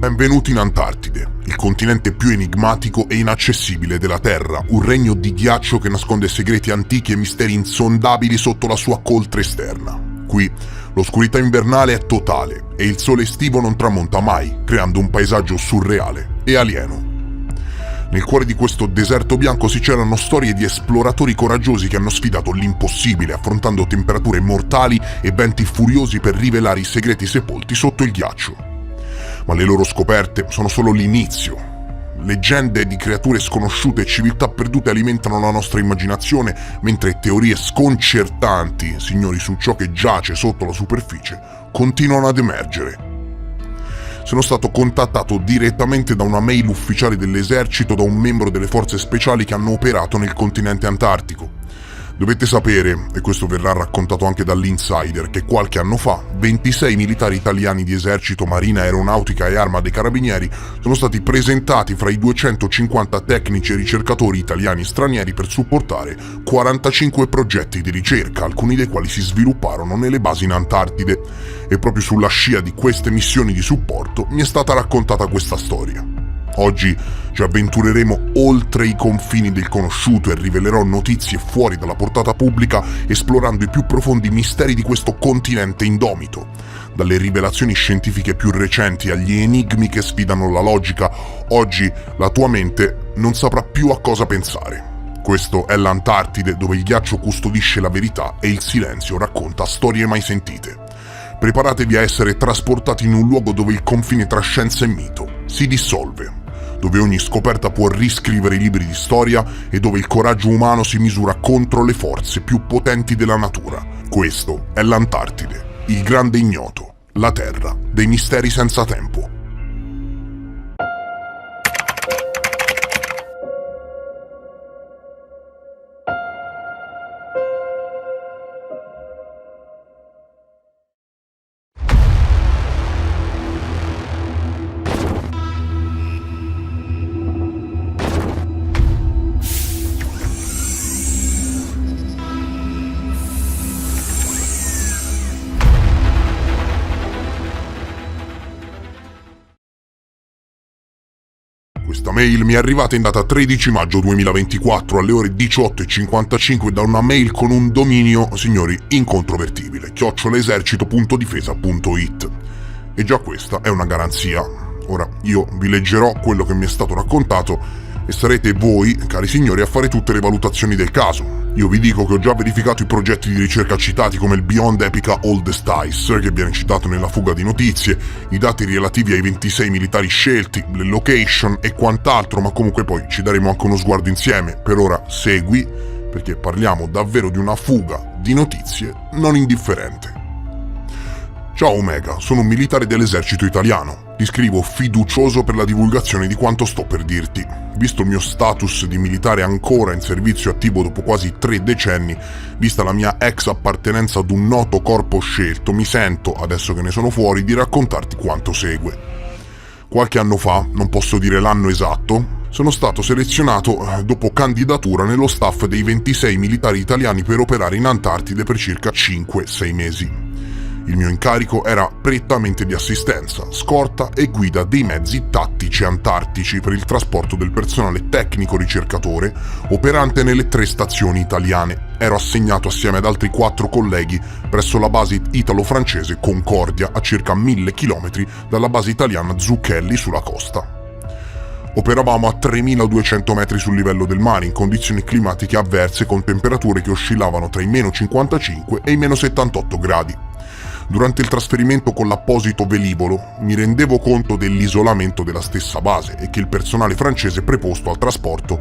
Benvenuti in Antartide, il continente più enigmatico e inaccessibile della Terra, un regno di ghiaccio che nasconde segreti antichi e misteri insondabili sotto la sua coltre esterna. Qui l'oscurità invernale è totale e il sole estivo non tramonta mai, creando un paesaggio surreale e alieno. Nel cuore di questo deserto bianco si celano storie di esploratori coraggiosi che hanno sfidato l'impossibile, affrontando temperature mortali e venti furiosi per rivelare i segreti sepolti sotto il ghiaccio. Ma le loro scoperte sono solo l'inizio. Leggende di creature sconosciute e civiltà perdute alimentano la nostra immaginazione, mentre teorie sconcertanti, signori, su ciò che giace sotto la superficie, continuano ad emergere. Sono stato contattato direttamente da una mail ufficiale dell'esercito da un membro delle forze speciali che hanno operato nel continente antartico. Dovete sapere, e questo verrà raccontato anche dall'Insider, che qualche anno fa 26 militari italiani di esercito, marina, aeronautica e arma dei carabinieri sono stati presentati fra i 250 tecnici e ricercatori italiani e stranieri per supportare 45 progetti di ricerca, alcuni dei quali si svilupparono nelle basi in Antartide. E proprio sulla scia di queste missioni di supporto mi è stata raccontata questa storia. Oggi ci avventureremo oltre i confini del conosciuto e rivelerò notizie fuori dalla portata pubblica, esplorando i più profondi misteri di questo continente indomito. Dalle rivelazioni scientifiche più recenti agli enigmi che sfidano la logica, oggi la tua mente non saprà più a cosa pensare. Questo è l'Antartide, dove il ghiaccio custodisce la verità e il silenzio racconta storie mai sentite. Preparatevi a essere trasportati in un luogo dove il confine tra scienza e mito si dissolve, dove ogni scoperta può riscrivere i libri di storia e dove il coraggio umano si misura contro le forze più potenti della natura. Questo è l'Antartide, il grande ignoto, la terra dei misteri senza tempo. Questa mail mi è arrivata in data 13 maggio 2024 alle ore 18:55 da una mail con un dominio, signori, incontrovertibile, @esercito.difesa.it. E già questa è una garanzia. Ora, io vi leggerò quello che mi è stato raccontato e sarete voi, cari signori, a fare tutte le valutazioni del caso. Io vi dico che ho già verificato i progetti di ricerca citati come il Beyond Epica Oldest Ice, che viene citato nella fuga di notizie, i dati relativi ai 26 militari scelti, le location e quant'altro, ma comunque poi ci daremo anche uno sguardo insieme. Per ora segui, perché parliamo davvero di una fuga di notizie non indifferente. Ciao Omega, sono un militare dell'esercito italiano. Ti scrivo fiducioso per la divulgazione di quanto sto per dirti. Visto il mio status di militare ancora in servizio attivo dopo quasi 3 decenni, vista la mia ex appartenenza ad un noto corpo scelto, mi sento, adesso che ne sono fuori, di raccontarti quanto segue. Qualche anno fa, non posso dire l'anno esatto, sono stato selezionato dopo candidatura nello staff dei 26 militari italiani per operare in Antartide per circa 5-6 mesi. Il mio incarico era prettamente di assistenza, scorta e guida dei mezzi tattici antartici per il trasporto del personale tecnico-ricercatore operante nelle 3 stazioni italiane. Ero assegnato assieme ad altri 4 colleghi presso la base italo-francese Concordia, a circa 1000 km dalla base italiana Zucchelli sulla costa. Operavamo a 3200 metri sul livello del mare in condizioni climatiche avverse, con temperature che oscillavano tra i meno 55 e i meno 78 gradi. Durante il trasferimento con l'apposito velivolo mi rendevo conto dell'isolamento della stessa base e che il personale francese preposto al trasporto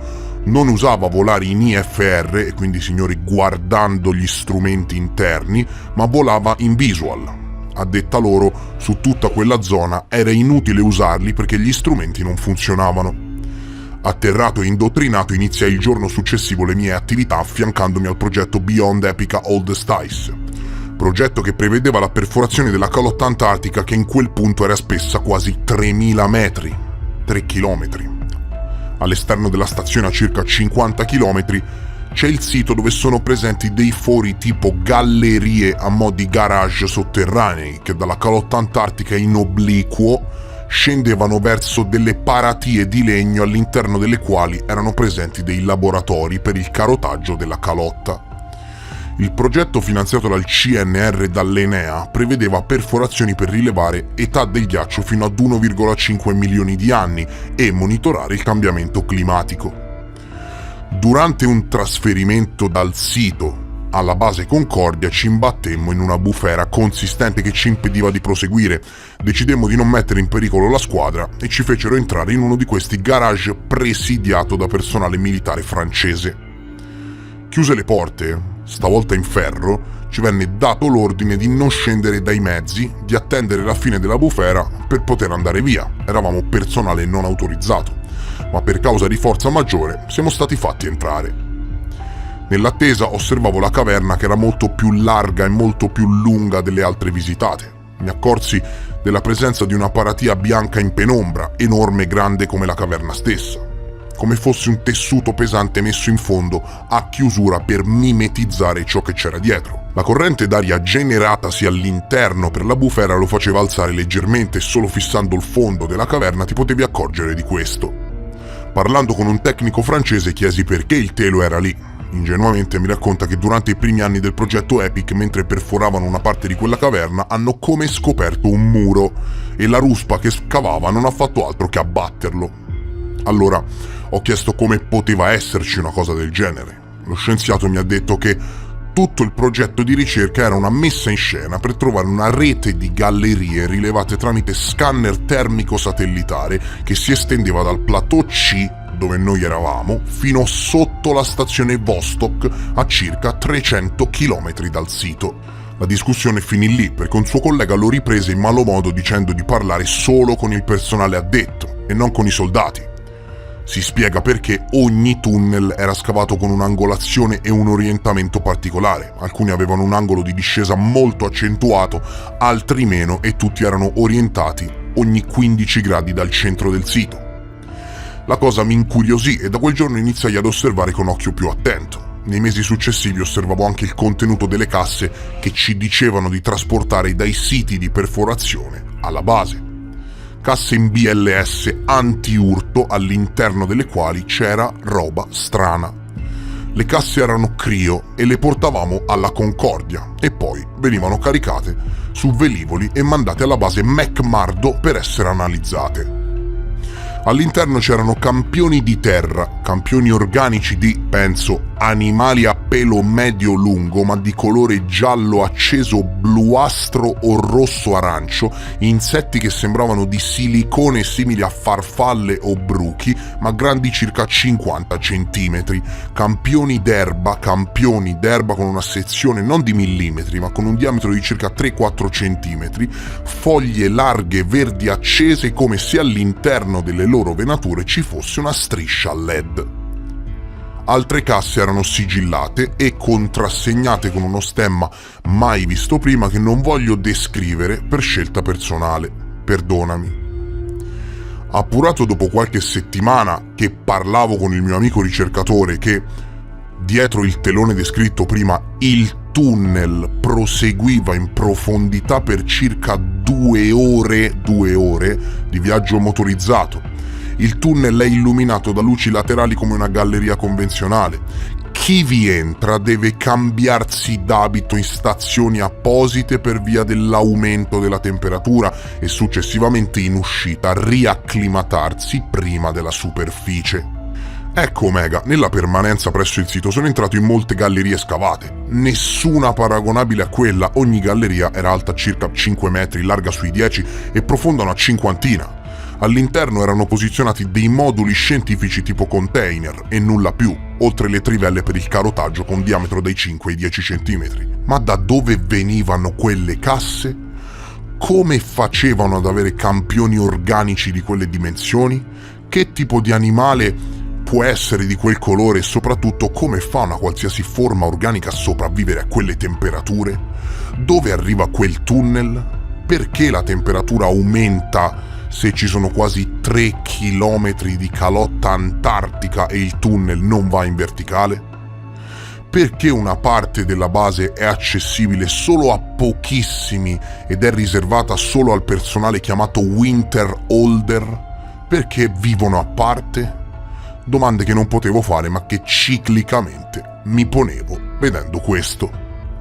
non usava volare in IFR, e quindi, signori, guardando gli strumenti interni, ma volava in visual. A detta loro, su tutta quella zona era inutile usarli perché gli strumenti non funzionavano. Atterrato e indottrinato, iniziai il giorno successivo le mie attività affiancandomi al progetto Beyond Epica Oldest Ice. Progetto che prevedeva la perforazione della calotta antartica, che in quel punto era spessa quasi 3000 metri, 3 chilometri. All'esterno della stazione, a circa 50 chilometri, c'è il sito dove sono presenti dei fori tipo gallerie a mo' di garage sotterranei che dalla calotta antartica in obliquo scendevano verso delle paratie di legno all'interno delle quali erano presenti dei laboratori per il carotaggio della calotta. Il progetto finanziato dal CNR e dall'Enea prevedeva perforazioni per rilevare età del ghiaccio fino ad 1,5 milioni di anni e monitorare il cambiamento climatico. Durante un trasferimento dal sito alla base Concordia ci imbattemmo in una bufera consistente che ci impediva di proseguire. Decidemmo di non mettere in pericolo la squadra e ci fecero entrare in uno di questi garage presidiato da personale militare francese. Chiuse le porte, stavolta in ferro, ci venne dato l'ordine di non scendere dai mezzi, di attendere la fine della bufera per poter andare via. Eravamo personale non autorizzato, ma per causa di forza maggiore siamo stati fatti entrare. Nell'attesa osservavo la caverna che era molto più larga e molto più lunga delle altre visitate. Mi accorsi della presenza di una paratia bianca in penombra, enorme e grande come la caverna stessa, come fosse un tessuto pesante messo in fondo a chiusura per mimetizzare ciò che c'era dietro. La corrente d'aria generatasi all'interno per la bufera lo faceva alzare leggermente e solo fissando il fondo della caverna ti potevi accorgere di questo. Parlando con un tecnico francese chiesi perché il telo era lì. Ingenuamente mi racconta che durante i primi anni del progetto EPIC, mentre perforavano una parte di quella caverna, hanno come scoperto un muro e la ruspa che scavava non ha fatto altro che abbatterlo. Allora ho chiesto come poteva esserci una cosa del genere. Lo scienziato mi ha detto che tutto il progetto di ricerca era una messa in scena per trovare una rete di gallerie rilevate tramite scanner termico satellitare che si estendeva dal plateau C, dove noi eravamo, fino sotto la stazione Vostok a circa 300 km dal sito. La discussione finì lì perché un suo collega lo riprese in malo modo dicendo di parlare solo con il personale addetto e non con i soldati. Si spiega perché ogni tunnel era scavato con un'angolazione e un orientamento particolare. Alcuni avevano un angolo di discesa molto accentuato, altri meno, e tutti erano orientati ogni 15 gradi dal centro del sito. La cosa mi incuriosì e da quel giorno iniziai ad osservare con occhio più attento. Nei mesi successivi osservavo anche il contenuto delle casse che ci dicevano di trasportare dai siti di perforazione alla base. Casse in BLS anti-urto all'interno delle quali c'era roba strana. Le casse erano Crio e le portavamo alla Concordia e poi venivano caricate su velivoli e mandate alla base McMurdo per essere analizzate. All'interno c'erano campioni di terra, campioni organici di, penso, animali a pelo medio-lungo ma di colore giallo acceso, bluastro o rosso-arancio, insetti che sembravano di silicone simili a farfalle o bruchi ma grandi circa 50 centimetri, campioni d'erba con una sezione non di millimetri ma con un diametro di circa 3-4 centimetri, foglie larghe verdi accese come se all'interno delle loro venature ci fosse una striscia LED. Altre casse erano sigillate e contrassegnate con uno stemma mai visto prima che non voglio descrivere per scelta personale. Perdonami. Appurato dopo qualche settimana che parlavo con il mio amico ricercatore che, dietro il telone descritto prima, il tunnel proseguiva in profondità per circa 2 ore di viaggio motorizzato. Il tunnel è illuminato da luci laterali come una galleria convenzionale. Chi vi entra deve cambiarsi d'abito in stazioni apposite per via dell'aumento della temperatura e successivamente in uscita riacclimatarsi prima della superficie. Ecco Omega, nella permanenza presso il sito sono entrato in molte gallerie scavate, nessuna paragonabile a quella, ogni galleria era alta circa 5 metri, larga sui 10 e profonda una cinquantina. All'interno erano posizionati dei moduli scientifici tipo container e nulla più, oltre le trivelle per il carotaggio con diametro dai 5 ai 10 centimetri. Ma da dove venivano quelle casse? Come facevano ad avere campioni organici di quelle dimensioni? Che tipo di animale può essere di quel colore e soprattutto come fa una qualsiasi forma organica a sopravvivere a quelle temperature? Dove arriva quel tunnel? Perché la temperatura aumenta se ci sono quasi 3 chilometri di calotta antartica e il tunnel non va in verticale? perché una parte della base è accessibile solo a pochissimi ed è riservata solo al personale chiamato Winter Holder? Perché vivono a parte? Domande che non potevo fare ma che ciclicamente mi ponevo vedendo questo.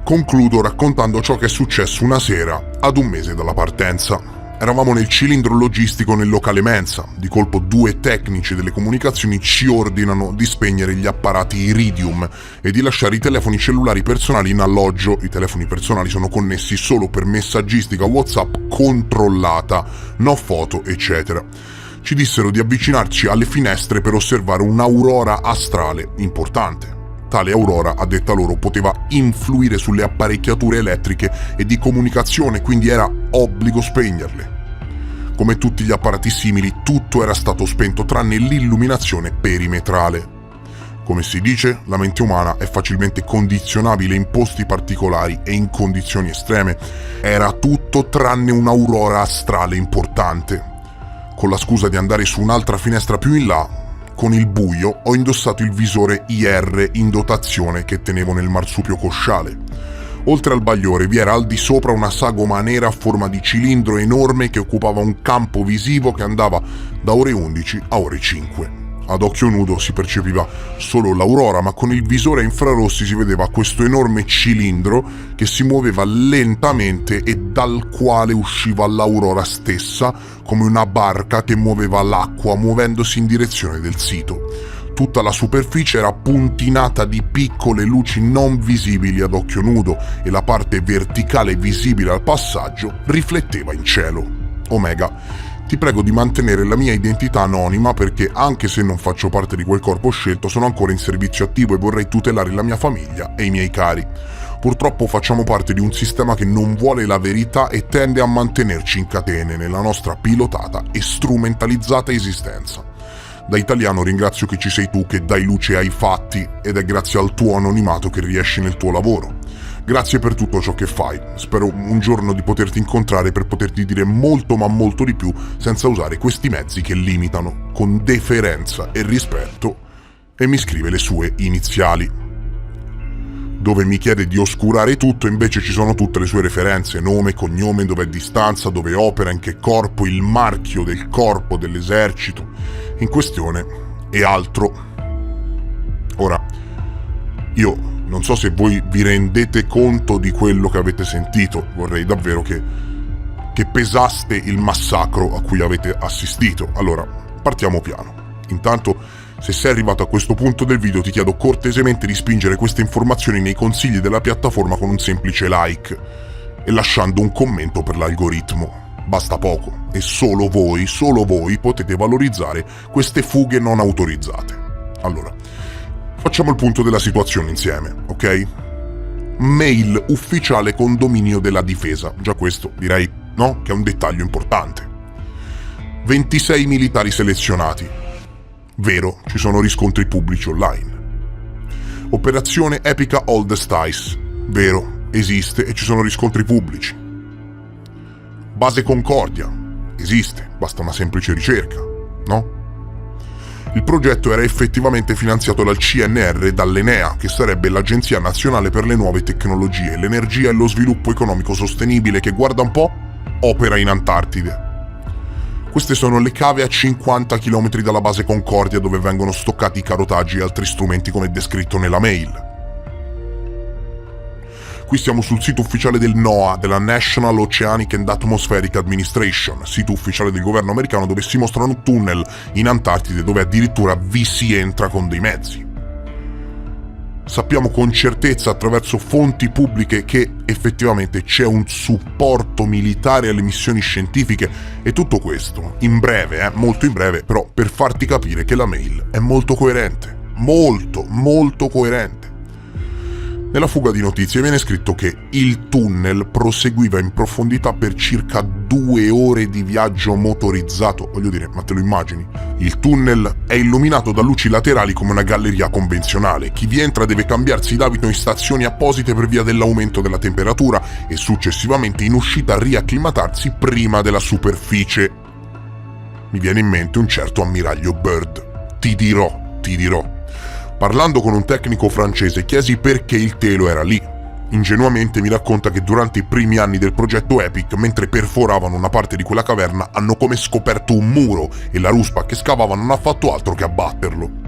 Concludo raccontando ciò che è successo una sera ad un mese dalla partenza. Eravamo nel cilindro logistico nel locale mensa. Di colpo 2 tecnici delle comunicazioni ci ordinano di spegnere gli apparati Iridium e di lasciare i telefoni cellulari personali in alloggio. I telefoni personali sono connessi solo per messaggistica WhatsApp controllata, no foto, eccetera. Ci dissero di avvicinarci alle finestre per osservare un'aurora astrale importante. Tale aurora, a detta loro, poteva influire sulle apparecchiature elettriche e di comunicazione, quindi era obbligo spegnerle. Come tutti gli apparati simili, tutto era stato spento tranne l'illuminazione perimetrale. Come si dice, la mente umana è facilmente condizionabile in posti particolari e in condizioni estreme. Era tutto tranne un'aurora astrale importante. Con la scusa di andare su un'altra finestra più in là, con il buio ho indossato il visore IR in dotazione che tenevo nel marsupio cosciale. Oltre al bagliore vi era al di sopra una sagoma nera a forma di cilindro enorme che occupava un campo visivo che andava da ore 11 a ore 5. Ad occhio nudo si percepiva solo l'aurora, ma con il visore a infrarossi si vedeva questo enorme cilindro che si muoveva lentamente e dal quale usciva l'aurora stessa come una barca che muoveva l'acqua muovendosi in direzione del sito. Tutta la superficie era puntinata di piccole luci non visibili ad occhio nudo e la parte verticale visibile al passaggio rifletteva in cielo. Omega, ti prego di mantenere la mia identità anonima perché, anche se non faccio parte di quel corpo scelto, sono ancora in servizio attivo e vorrei tutelare la mia famiglia e i miei cari. Purtroppo facciamo parte di un sistema che non vuole la verità e tende a mantenerci in catene nella nostra pilotata e strumentalizzata esistenza. Da italiano ringrazio che ci sei tu che dai luce ai fatti ed è grazie al tuo anonimato che riesci nel tuo lavoro. Grazie per tutto ciò che fai. Spero un giorno di poterti incontrare per poterti dire molto ma molto di più senza usare questi mezzi che limitano. Con deferenza e rispetto. E mi scrive le sue iniziali. Dove mi chiede di oscurare tutto, invece ci sono tutte le sue referenze, nome, cognome, dove è di stanza, dove opera, in che corpo, il marchio del corpo dell'esercito in questione e altro. Ora, io non so se voi vi rendete conto di quello che avete sentito, vorrei davvero che pesaste il massacro a cui avete assistito. Allora, partiamo piano. Intanto, se sei arrivato a questo punto del video, ti chiedo cortesemente di spingere queste informazioni nei consigli della piattaforma con un semplice like e lasciando un commento per l'algoritmo. Basta poco e solo voi potete valorizzare queste fughe non autorizzate. Allora, facciamo il punto della situazione insieme, ok? Mail ufficiale condominio della difesa. Già questo, direi, no? Che è un dettaglio importante. 26 militari selezionati. Vero, ci sono riscontri pubblici online. Operazione Epica Oldest Ice. Vero, esiste e ci sono riscontri pubblici. Base Concordia. Esiste, basta una semplice ricerca, no? Il progetto era effettivamente finanziato dal CNR e dall'Enea, che sarebbe l'Agenzia Nazionale per le Nuove Tecnologie, l'Energia e lo Sviluppo Economico Sostenibile, che, guarda un po', opera in Antartide. Queste sono le cave a 50 km dalla base Concordia, dove vengono stoccati i carotaggi e altri strumenti come descritto nella mail. Qui siamo sul sito ufficiale del NOAA, della National Oceanic and Atmospheric Administration, sito ufficiale del governo americano, dove si mostrano tunnel in Antartide dove addirittura vi si entra con dei mezzi. Sappiamo con certezza attraverso fonti pubbliche che effettivamente c'è un supporto militare alle missioni scientifiche e tutto questo in breve, molto in breve, però per farti capire che la mail è molto coerente, molto coerente. Nella fuga di notizie viene scritto che il tunnel proseguiva in profondità per circa 2 ore di viaggio motorizzato. Voglio dire, ma te lo immagini? Il tunnel è illuminato da luci laterali come una galleria convenzionale. Chi vi entra deve cambiarsi d'abito in stazioni apposite per via dell'aumento della temperatura e successivamente in uscita riacclimatarsi prima della superficie. Mi viene in mente un certo ammiraglio Byrd. Ti dirò. Parlando con un tecnico francese chiesi perché il telo era lì. Ingenuamente mi racconta che durante i primi anni del progetto Epic, mentre perforavano una parte di quella caverna, hanno come scoperto un muro e la ruspa che scavava non ha fatto altro che abbatterlo.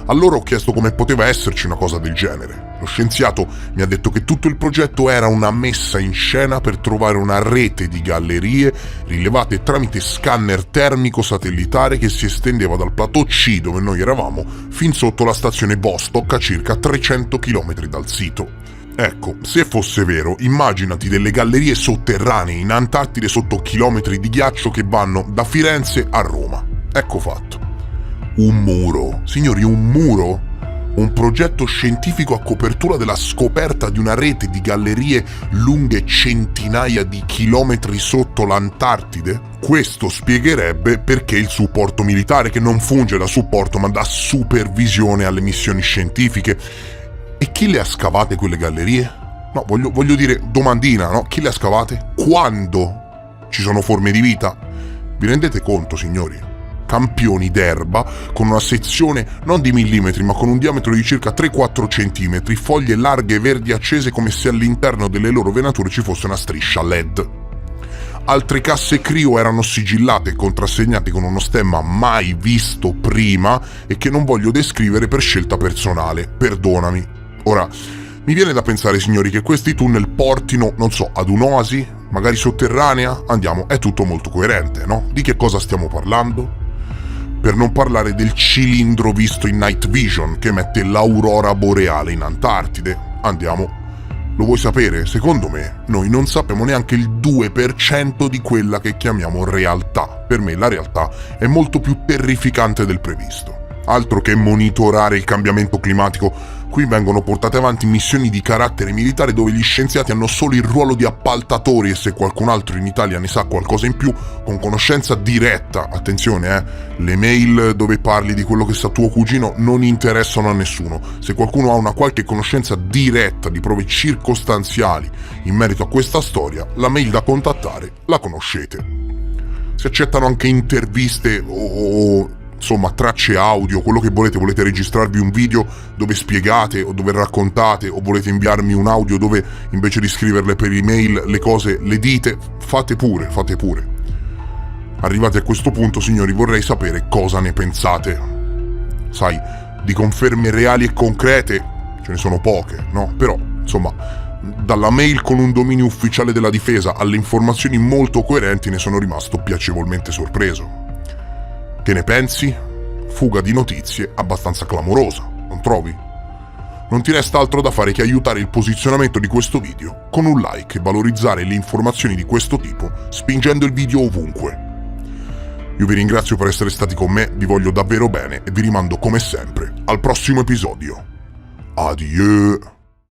Allora ho chiesto come poteva esserci una cosa del genere. Lo scienziato mi ha detto che tutto il progetto era una messa in scena per trovare una rete di gallerie rilevate tramite scanner termico satellitare che si estendeva dal plateau C dove noi eravamo fin sotto la stazione Vostok a circa 300 km dal sito. Ecco, se fosse vero, immaginati delle gallerie sotterranee in Antartide sotto chilometri di ghiaccio che vanno da Firenze a Roma. Ecco fatto. Un muro, signori, un muro? Un progetto scientifico a copertura della scoperta di una rete di gallerie lunghe centinaia di chilometri sotto l'Antartide? Questo spiegherebbe perché il supporto militare, che non funge da supporto ma da supervisione alle missioni scientifiche. E chi le ha scavate quelle gallerie? No, voglio dire, domandina, no? Chi le ha scavate? Quando? Ci sono forme di vita? Vi rendete conto, signori? Campioni d'erba con una sezione non di millimetri ma con un diametro di circa 3-4 centimetri, foglie larghe verdi accese come se all'interno delle loro venature ci fosse una striscia LED. Altre casse crio erano sigillate e contrassegnate con uno stemma mai visto prima e che non voglio descrivere per scelta personale, perdonami. Ora, mi viene da pensare, signori, che questi tunnel portino, non so, ad un'oasi, magari sotterranea? Andiamo, è tutto molto coerente, no? Di che cosa stiamo parlando? Per non parlare del cilindro visto in Night Vision che mette l'aurora boreale in Antartide. Andiamo. Lo vuoi sapere? Secondo me, noi non sappiamo neanche il 2% di quella che chiamiamo realtà. Per me la realtà è molto più terrificante del previsto. Altro che monitorare il cambiamento climatico, qui vengono portate avanti missioni di carattere militare dove gli scienziati hanno solo il ruolo di appaltatori e se qualcun altro in Italia ne sa qualcosa in più, con conoscenza diretta, attenzione le mail dove parli di quello che sa tuo cugino non interessano a nessuno. Se qualcuno ha una qualche conoscenza diretta di prove circostanziali in merito a questa storia, la mail da contattare la conoscete. Si accettano anche interviste o insomma tracce audio, quello che volete registrarvi un video dove spiegate o dove raccontate o volete inviarmi un audio dove invece di scriverle per email le cose le dite, fate pure. Arrivati a questo punto, signori, vorrei sapere cosa ne pensate. Sai, di conferme reali e concrete ce ne sono poche, no? Però, insomma, dalla mail con un dominio ufficiale della difesa alle informazioni molto coerenti ne sono rimasto piacevolmente sorpreso. Che ne pensi? Fuga di notizie abbastanza clamorosa, non trovi? Non ti resta altro da fare che aiutare il posizionamento di questo video con un like e valorizzare le informazioni di questo tipo spingendo il video ovunque. Io vi ringrazio per essere stati con me, vi voglio davvero bene e vi rimando come sempre al prossimo episodio. Adieu!